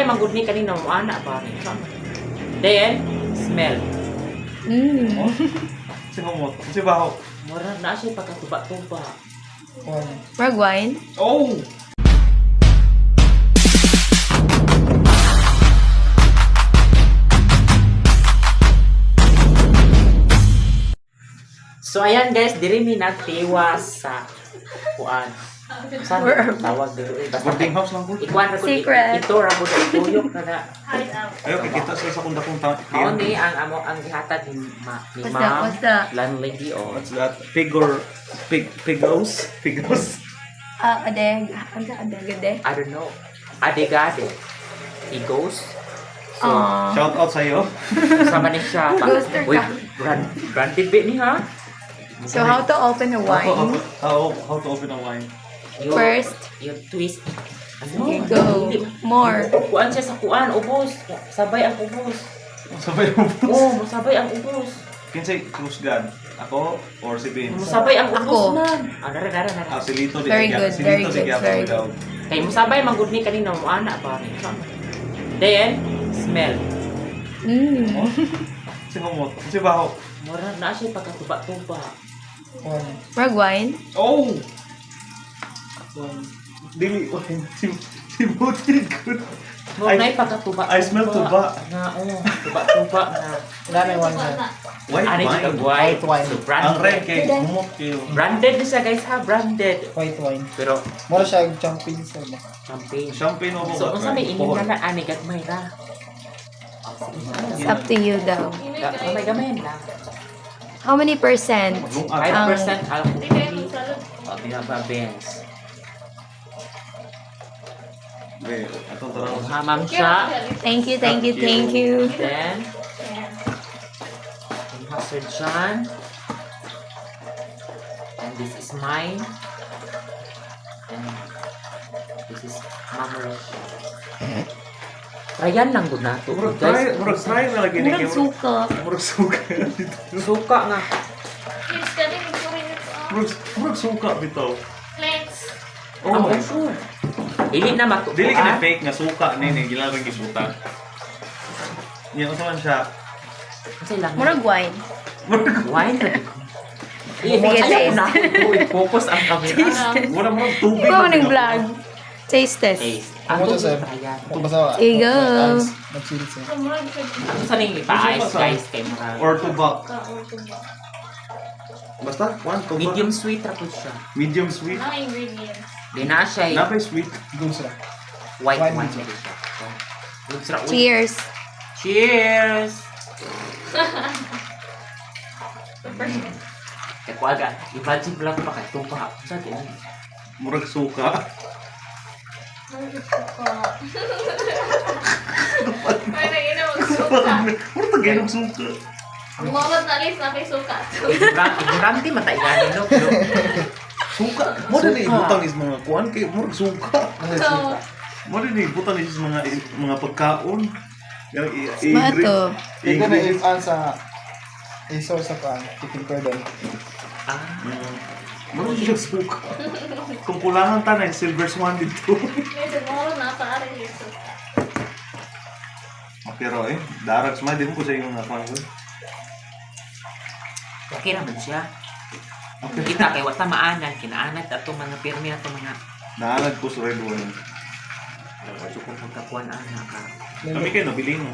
manggod ni kanina mo ana ba ni. Then smell. Si baho. Mura na siya pagkatuba-tuba. Murag wine. Oh! So ayan guys, diri mi nagtiwas sa kuan. Saan tawag dito eh? Basta Boarding house lang po. ikuan ra ko Secret. ito ra ko sa tuyok na na. Ayaw, kikita sa sakunda kong taon. Mao ni ang amo ang gihatag ni Basta, ma'am. basta. Landlady o. What's that? Pigos? Adeg. Adeg. I don't know. Adigade. He goes. So, Shout out sa'yo. sama ni siya. Ghoster ka. Wait, granted bit ni ha? So how to open a wine? How to open a wine? You, First. you twist. Ano? You go. More. Kuan siya sa kuan, ubos. Sabay ang ubos. Sabay mo po. Oo, masabay ang ubos. Kinsay, Cruzgan? Ako or si Vince? Masabay ang ubos Ako. man. Dara. Ah, si Lito di Very Kaya- good, si very Lito di good, Kaya very daw. Kay musabay manggod ni kanina mo ana ba ni. Then smell. Si baho. Mura na siya pagkatuba-tuba. Murag wine. Oh! Dili, si Butin good. Mura na pagkatuba. I smell tuba. Na tuba-tuba na. White Ano wine. yung white wine? So, Ang red branded. kay Gumot kayo. Branded na siya guys ha, branded. White wine. Pero Mura siya champagne sa ba? champagne. Champagne o So, kung sa may inim na na, ani, gagmay na. It's up to you daw. Gamay lang. How many percent? 5% alcohol. Sabi nga ba, Benz? Atong tarang. Hamam siya. Thank you. Then, yung Sir John. And this is mine. And this is Ma'am Rachel. Rayan lang doon nato. Murag try na lagi ni Murag suka. Murag suka dito. Suka nga. Murag suka bitaw. Oh, sure. Dili na matutuan. Dili ka na fake nga suka ni gilarang gibutan. Yan usaman siya. Kasi lang. Murag wine. Wine na. Sige, taste. Focus ang camera. Murag tubig. Ikaw ng vlog. Taste test. Taste. Ano Ang to, sir? Ayan. Ito ba sa... There you go. Nag-chill siya. Ano sa nang ipa-ice guys kay Murag? Or tubak. Basta, one tubak. Medium sweet ra po siya. Medium sweet. Di na siya Napay sweet. Dulce ra. white Wine wine medium. siya. Looks ra. Cheers. Cheers! Kaya ko aga, imagine mo lang pa kay tupa. Sa ganyan. Murag suka. Murag taginog suka. Ignorante mataigan no. Suka. Mo din ibutang is mga kuan kay murag suka. Mo din ibutang is mga pagkaon. Mato. Ito na ifan sa... I-source sa pan. Chicken cordon. Murag siya suka. Kung kulangan tanay silver swan dito. Pero darag sa din ko sa inyo nga kuan. Okay naman siya. Kita kay wata maanan, kinaanad ato mga pirmi ato mga Naalag ko sa red wine. wajo kong pagkakuan ana ka. Kami kayo nabili mo.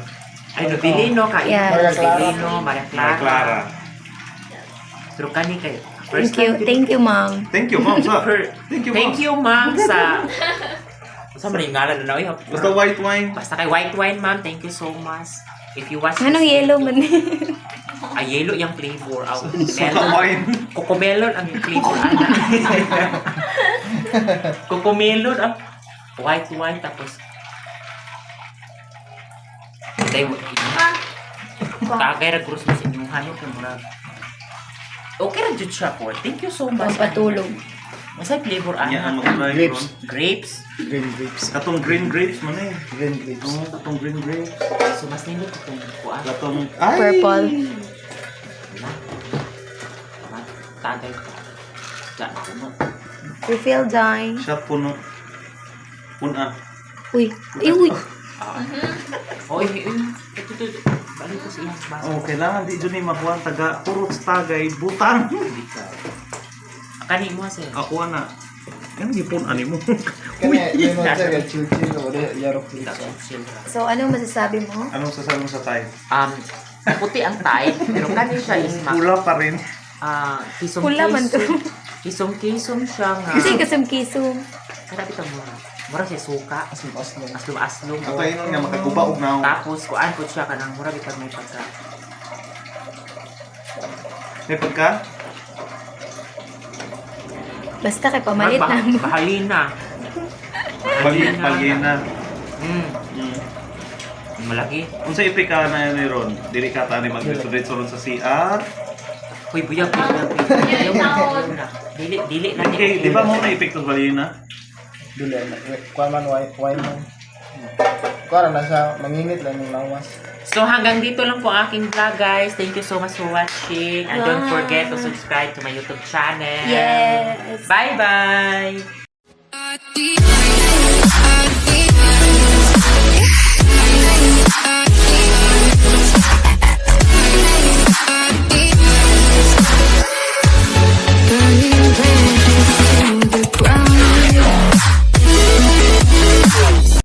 Ay, Nobilino, kain Yeah. mo, Maria Clara. Nobilino, Maria Maria Clara. Pero kani kayo. Thank you, ma'am. Thank you, ma'am. Sa. Thank you, ma'am, sa... Sa mga ngalan na na, Basta white wine. Basta kay white wine, ma'am, thank you so much. If you watch Anong yellow man? yellow yung flavor. Suka Melon. wine. Cocomelon ang flavor, ana. Cocomelon ang white wine, tapos... Tayo, tagay ra krus mo sa inyong hanok yung murag. Okay ra jud siya po. Thank you so much. Pampatulog. Masay flavor Yan ang ana. mag-try Grapes. Grapes. Green grapes. Katong green grapes man eh. Green grapes. Oo, katong green grapes. So mas nindot itong kuan. Katong... Purple. Tagay ka. Diyan, puno. Refill dine. Siya puno. Puna. Uy. Ay, uy. Balik ko sa iyang basa. Oh, kailangan di dyan ni makuha taga puro tagay butang. Kani mo sir. Ako na. Yan gipon ani mo. Kaya yun mo siya, chill-chill o yarok dito. So, anong masasabi mo? Anong sasabi mo sa tayo? Puti ang tayo, pero kani siya is Pula pa rin. Pula man to. Kisong-kisong siya nga. Kasi kasum-kisum. Kaya kita mo. Mura siya suka. Aslong. Aslong-aslong. Ang tayo nun nga makagubaog na ako. Tapos, kuan po siya kanang mura bitag may pagka. May pagka? Basta kay pamalit na mo. Bahalina. Balyena. Malaki. Kung sa ipika na yun ni Ron, dili ka tani mag-diretso ron sa CR. Uy, buyag. Dili na Okay, di ba mo na ipik to Balyena? Duli na. Kuha man, wine man. Kuha na siya, manginit lang yung lawas. So hanggang dito lang po ang aking vlog guys. Thank you so much for watching. And don't forget to subscribe to my YouTube channel. Yes. Bye-bye!